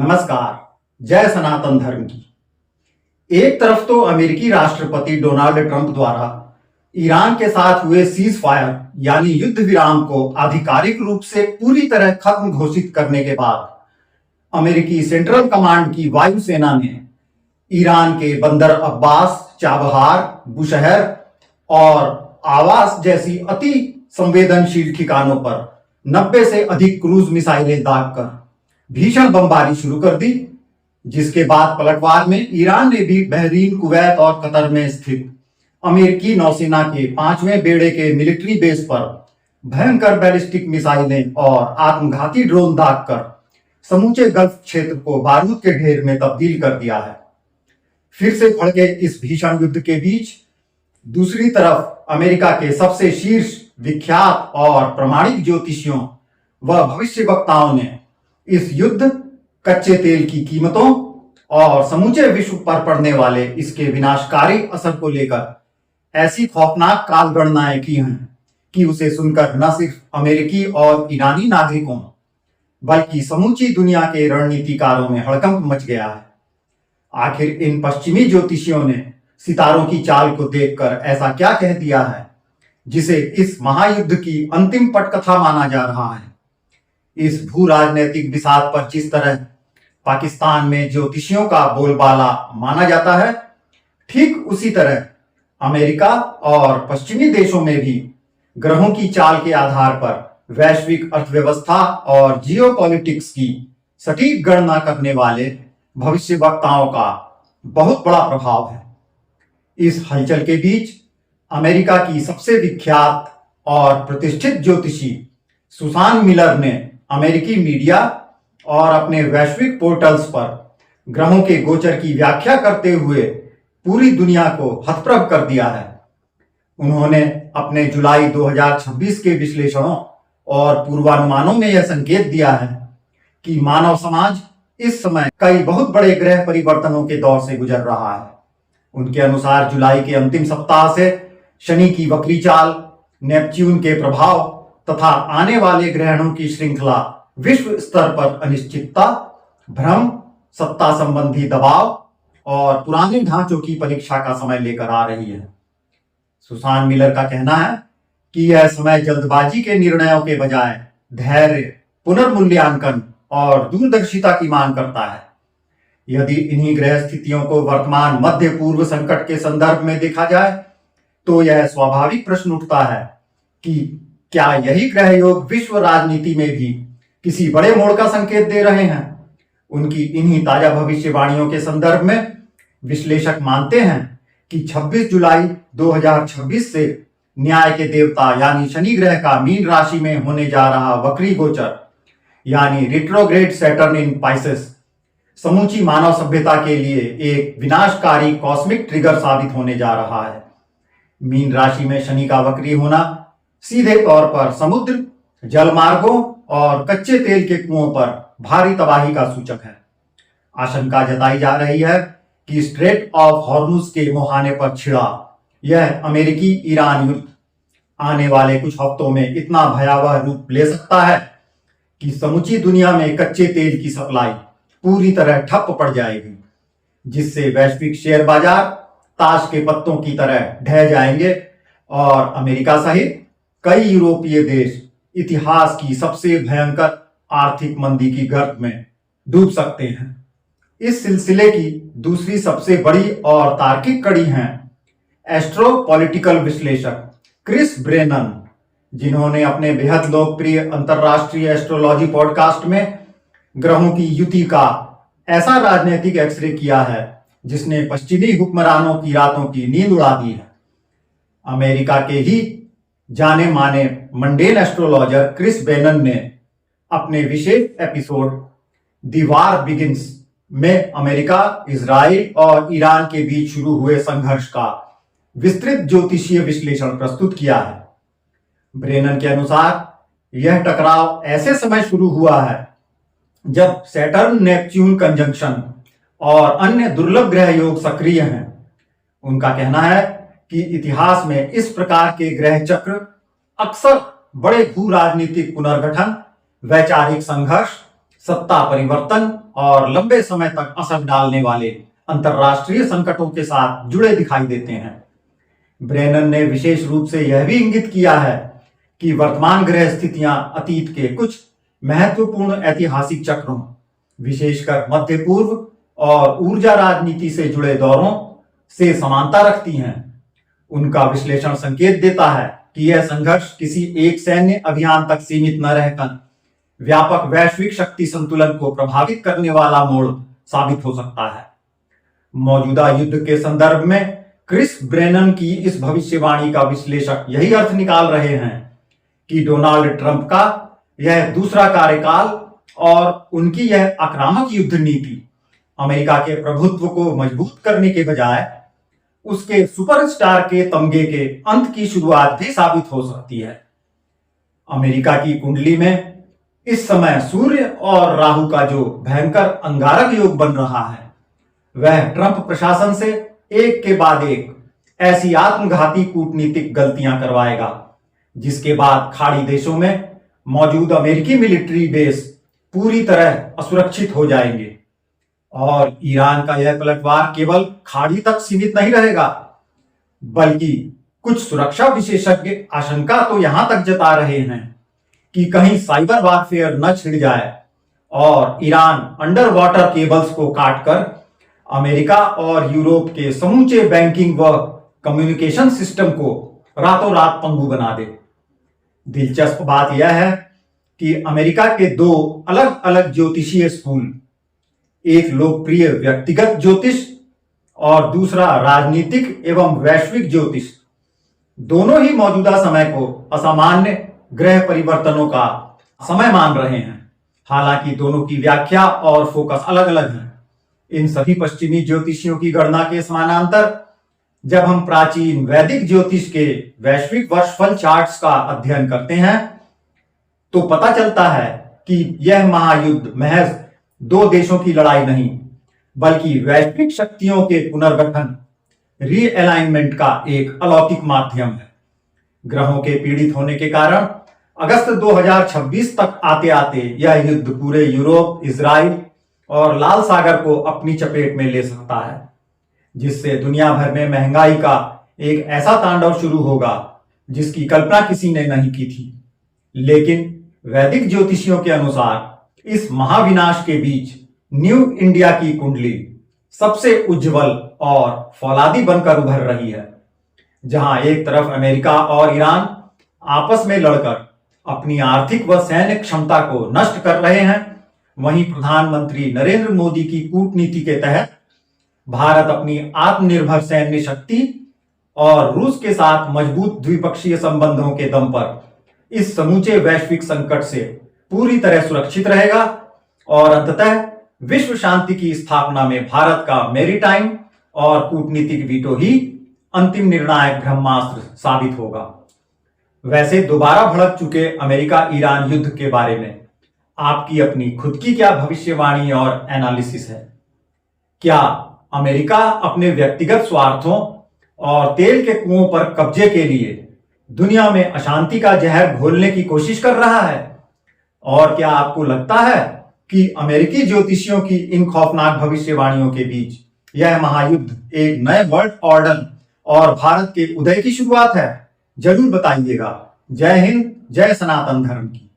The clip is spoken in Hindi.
नमस्कार। जय सनातन धर्म की। एक तरफ तो अमेरिकी राष्ट्रपति डोनाल्ड ट्रंप द्वारा ईरान के साथ हुए सीज फायर यानी युद्ध विराम को आधिकारिक रूप से पूरी तरह खत्म घोषित करने के बाद अमेरिकी सेंट्रल कमांड की वायुसेना ने ईरान के बंदर अब्बास, चाबहार, बुशहर और आवास जैसी अति संवेदनशील ठिकानों पर 90 से अधिक क्रूज मिसाइलें दागकर भीषण बमबारी शुरू कर दी, जिसके बाद पलटवार में ईरान ने भी बहरीन, कुवैत और कतर में स्थित अमेरिकी नौसेना के 5वें बेड़े के मिलिट्री बेस पर भयंकर बैलिस्टिक मिसाइलें और आत्मघाती ड्रोन दागकर समूचे गल्फ क्षेत्र को बारूद के ढेर में तब्दील कर दिया है। फिर से भड़के इस भीषण युद्ध के बीच दूसरी तरफ अमेरिका के सबसे शीर्ष विख्यात और प्रामाणिक ज्योतिषियों व भविष्यवक्ताओं ने इस युद्ध, कच्चे तेल की कीमतों और समूचे विश्व पर पड़ने वाले इसके विनाशकारी असर को लेकर ऐसी खौफनाक काल गणनाएं की हैं कि उसे सुनकर न सिर्फ अमेरिकी और ईरानी नागरिकों बल्कि समूची दुनिया के रणनीतिकारों में हड़कंप मच गया है। आखिर इन पश्चिमी ज्योतिषियों ने सितारों की चाल को देखकर ऐसा क्या कह दिया है जिसे इस महायुद्ध की अंतिम पटकथा माना जा रहा है। इस भू राजनीतिक बिसात पर जिस तरह पाकिस्तान में ज्योतिषियों का बोलबाला माना जाता है, ठीक उसी तरह अमेरिका और पश्चिमी देशों में भी ग्रहों की चाल के आधार पर वैश्विक अर्थव्यवस्था और जियोपॉलिटिक्स की सटीक गणना करने वाले भविष्यवक्ताओं का बहुत बड़ा प्रभाव है। इस हलचल के बीच अमेरिका की सबसे विख्यात और प्रतिष्ठित ज्योतिषी सुसान मिलर ने अमेरिकी मीडिया और अपने वैश्विक पोर्टल्स पर ग्रहों के गोचर की व्याख्या करते हुए पूरी दुनिया को हतप्रभ कर दिया है। उन्होंने अपने जुलाई 2026 के विश्लेषणों और पूर्वानुमानों में यह संकेत दिया है कि मानव समाज इस समय कई बहुत बड़े ग्रह परिवर्तनों के दौर से गुजर रहा है। उनके अनुसार जुलाई के अंतिम सप्ताह से शनि की वक्री चाल, नेपच्यून के प्रभाव तथा आने वाले ग्रहणों की श्रृंखला विश्व स्तर पर अनिश्चितता, भ्रम, सत्ता संबंधी दबाव और पुराने ढांचों की परीक्षा का समय लेकर आ रही है। सुसान मिलर का कहना है कि यह समय जल्दबाजी के निर्णयों के बजाय धैर्य, पुनर्मूल्यांकन और दूरदर्शिता की मांग करता है। यदि इन्हीं ग्रह स्थितियों को वर्तमान मध्य पूर्व संकट के संदर्भ में देखा जाए तो यह स्वाभाविक प्रश्न उठता है कि क्या यही ग्रह योग विश्व राजनीति में भी किसी बड़े मोड़ का संकेत दे रहे हैं। उनकी इन्हीं ताजा भविष्यवाणियों के संदर्भ में विश्लेषक मानते हैं कि 26 जुलाई 2026 से न्याय के देवता यानी शनि ग्रह का मीन राशि में होने जा रहा वक्री गोचर यानी रिट्रोग्रेड सैटर्न इन पाइसेस समूची मानव सभ्यता के लिए एक विनाशकारी कॉस्मिक ट्रिगर साबित होने जा रहा है। मीन राशि में शनि का वक्री होना सीधे तौर पर समुद्र, जलमार्गों और कच्चे तेल के कुओं पर भारी तबाही का सूचक है। आशंका जताई जा रही है कि स्ट्रेट ऑफ हॉर्मुज के मुहाने पर छिड़ा यह अमेरिकी ईरान युद्ध आने वाले कुछ हफ्तों में इतना भयावह रूप ले सकता है कि समूची दुनिया में कच्चे तेल की सप्लाई पूरी तरह ठप पड़ जाएगी, जिससे वैश्विक शेयर बाजार ताश के पत्तों की तरह ढह जाएंगे और अमेरिका सहित कई यूरोपीय देश इतिहास की सबसे भयंकर आर्थिक मंदी की गर्त में डूब सकते हैं। इस सिलसिले की दूसरी सबसे बड़ी और तार्किक कड़ी है एस्ट्रो पॉलिटिकल विश्लेषक क्रिस ब्रेनन, जिन्होंने अपने बेहद लोकप्रिय अंतरराष्ट्रीय एस्ट्रोलॉजी पॉडकास्ट में ग्रहों की युति का ऐसा राजनीतिक एक्सरे किया है जिसने पश्चिमी हुक्मरानों की रातों की नींद उड़ा दी है। अमेरिका के ही जाने माने मंडेन एस्ट्रोलॉजर क्रिस ब्रेनन ने अपने विशेष एपिसोड द वॉर बिगिंस में अमेरिका, इजराइल और ईरान के बीच शुरू हुए संघर्ष का विस्तृत ज्योतिषीय विश्लेषण प्रस्तुत किया है। ब्रेनन के अनुसार यह टकराव ऐसे समय शुरू हुआ है जब सैटर्न नेपच्यून कंजंक्शन और अन्य दुर्लभ ग्रह योग सक्रिय हैं। उनका कहना है कि इतिहास में इस प्रकार के ग्रह चक्र अक्सर बड़े भू राजनीतिक पुनर्गठन, वैचारिक संघर्ष, सत्ता परिवर्तन और लंबे समय तक असर डालने वाले अंतर्राष्ट्रीय संकटों के साथ जुड़े दिखाई देते हैं। ब्रेनन ने विशेष रूप से यह भी इंगित किया है कि वर्तमान ग्रह स्थितियां अतीत के कुछ महत्वपूर्ण ऐतिहासिक चक्रों, विशेषकर मध्य पूर्व और ऊर्जा राजनीति से जुड़े दौरों से समानता रखती हैं। उनका विश्लेषण संकेत देता है कि यह संघर्ष किसी एक सैन्य अभियान तक सीमित न रहकर व्यापक वैश्विक शक्ति संतुलन को प्रभावित करने वाला मोड़ साबित हो सकता है। मौजूदा युद्ध के संदर्भ में क्रिस ब्रेनन की इस भविष्यवाणी का विश्लेषक यही अर्थ निकाल रहे हैं कि डोनाल्ड ट्रंप का यह दूसरा कार्यकाल और उनकी यह आक्रामक युद्ध नीति अमेरिका के प्रभुत्व को मजबूत करने के बजाय उसके सुपरस्टार के तमगे के अंत की शुरुआत भी साबित हो सकती है। अमेरिका की कुंडली में इस समय सूर्य और राहु का जो भयंकर अंगारक योग बन रहा है, वह ट्रंप प्रशासन से एक के बाद एक ऐसी आत्मघाती कूटनीतिक गलतियां करवाएगा जिसके बाद खाड़ी देशों में मौजूद अमेरिकी मिलिट्री बेस पूरी तरह असुरक्षित हो जाएंगे और ईरान का यह पलटवार केवल खाड़ी तक सीमित नहीं रहेगा, बल्कि कुछ सुरक्षा विशेषज्ञ आशंका तो यहां तक जता रहे हैं कि कहीं साइबर वारफेयर न छिड़ जाए और ईरान अंडर वाटर केबल्स को काटकर अमेरिका और यूरोप के समूचे बैंकिंग व कम्युनिकेशन सिस्टम को रातों रात पंगु बना दे। दिलचस्प बात यह है कि अमेरिका के दो अलग अलग ज्योतिषीय स्कूल, एक लोकप्रिय व्यक्तिगत ज्योतिष और दूसरा राजनीतिक एवं वैश्विक ज्योतिष, दोनों ही मौजूदा समय को असामान्य ग्रह परिवर्तनों का समय मान रहे हैं। हालांकि दोनों की व्याख्या और फोकस अलग अलग है। इन सभी पश्चिमी ज्योतिषियों की गणना के समानांतर जब हम प्राचीन वैदिक ज्योतिष के वैश्विक वर्षफल चार्ट्स का अध्ययन करते हैं तो पता चलता है कि यह महायुद्ध महज दो देशों की लड़ाई नहीं, बल्कि वैश्विक शक्तियों के पुनर्गठन, रीअलाइनमेंट का एक अलौकिक माध्यम है। ग्रहों के पीड़ित होने के कारण अगस्त 2026 तक आते आते यह युद्ध पूरे यूरोप, इजराइल और लाल सागर को अपनी चपेट में ले सकता है, जिससे दुनिया भर में महंगाई का एक ऐसा तांडव शुरू होगा जिसकी कल्पना किसी ने नहीं की थी। लेकिन वैदिक ज्योतिषियों के अनुसार इस महाविनाश के बीच न्यू इंडिया की कुंडली सबसे उज्जवल और फौलादी बनकर उभर रही है। जहां एक तरफ अमेरिका और ईरान आपस में लड़कर अपनी आर्थिक व सैन्य क्षमता को नष्ट कर रहे हैं, वहीं प्रधानमंत्री नरेंद्र मोदी की कूटनीति के तहत भारत अपनी आत्मनिर्भर सैन्य शक्ति और रूस के साथ मजबूत द्विपक्षीय संबंधों के दम पर इस समूचे वैश्विक संकट से पूरी तरह सुरक्षित रहेगा और अंततः विश्व शांति की स्थापना में भारत का मैरीटाइम और कूटनीतिक वीटो ही अंतिम निर्णायक ब्रह्मास्त्र साबित होगा। वैसे दोबारा भड़क चुके अमेरिका ईरान युद्ध के बारे में आपकी अपनी खुद की क्या भविष्यवाणी और एनालिसिस है? क्या अमेरिका अपने व्यक्तिगत स्वार्थों और तेल के कुओं पर कब्जे के लिए दुनिया में अशांति का जहर घोलने की कोशिश कर रहा है? और क्या आपको लगता है कि अमेरिकी ज्योतिषियों की इन खौफनाक भविष्यवाणियों के बीच यह महायुद्ध एक नए वर्ल्ड ऑर्डर और भारत के उदय की शुरुआत है? जरूर बताइएगा। जय हिंद, जय सनातन धर्म की।